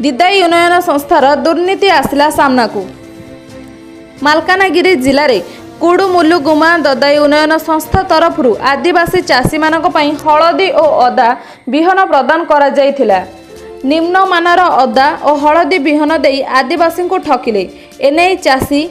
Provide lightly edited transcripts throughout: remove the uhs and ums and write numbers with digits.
दिदाई उन्नयन संस्थार दुर्नीति आसिला सामनाकू। मालकानगिरी जिले में कुडुमुलुगुमा ददाई उन्नयन संस्था तरफ आदिवासी चाषी मानक पई हलदी और अदा बिहन प्रदान करा जायथिला। निम्न मानर अदा और हलदी बिहन देई आदिवासी को ठकिले। एने चाषी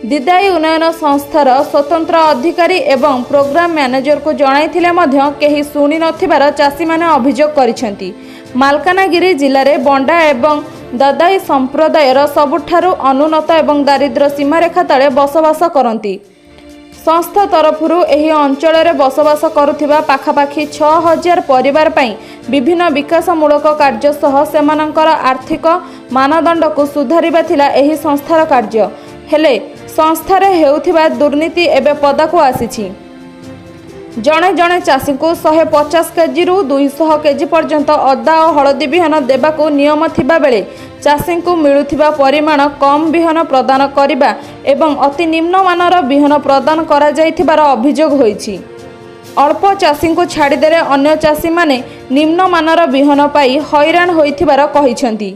दिदाई उन्नयन संस्थार स्वतंत्र अधिकारी एवं प्रोग्राम मैनेजर को जणाइथिले मध्य केही सुनि नथिबार चाषी माने अभियोग करिसेंती। मालकानगिरी जिले में बंडा एवं ददाई संप्रदायर सबुठारु अनुन्नत एवं दारिद्र्य सीमारेखा तले बसवास करती। संस्था तरफ एही अंचल में बसवास करुथिबा पाखापाखि 6000 परिवार पई विभिन्न विकासमूलक कार्य सह सेमानंकर आर्थिक मानदंड को सुधारिबा थिला एही संस्थार कार्य। हेले संस्थार हेउथिबा दुर्नीति एबे पदाकू आसीछि। जड़े जड़े चाषी को 150 केजी रु 200 केजी पर्यंत अदा और हलदी बिहन देबाकू नियम थिबा बेले चाषी को मिलुथिबा परिमाण कम बिहन प्रदान करिबा एवं अति निम्न मानर बिहन प्रदान करा जायथिबार अभियोग होईछि। अल्प चाषी को छाड़ीदेले अन्य चाषी माने निम्न मानर बिहन पाई हैरान होइथिबार कहिसेंती।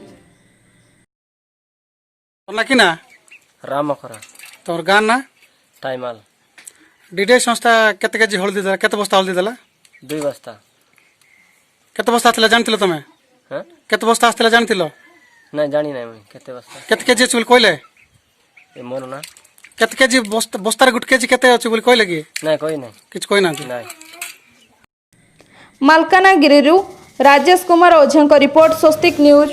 ना रामखरा तोर गान ना टाइमाल डीडे संस्था केते केजी हल्दी देला केते बस्ता हल्दी देला 2 बस्ता केते बस्ता आथिला जानथिलो तमे हां केते बस्ता आथिला जानथिलो ना जानी ना मैं केते बस्ता केते केजी चुल कोइले ए मोर ना केते केजी बस्तार गुट केजी केते अछि बोल कोइले की ना कोई नहीं किछ कोइ ना ना। मालकानगिरी राजेश कुमार ओझा रिपोर्ट स्वस्तिक न्यूज।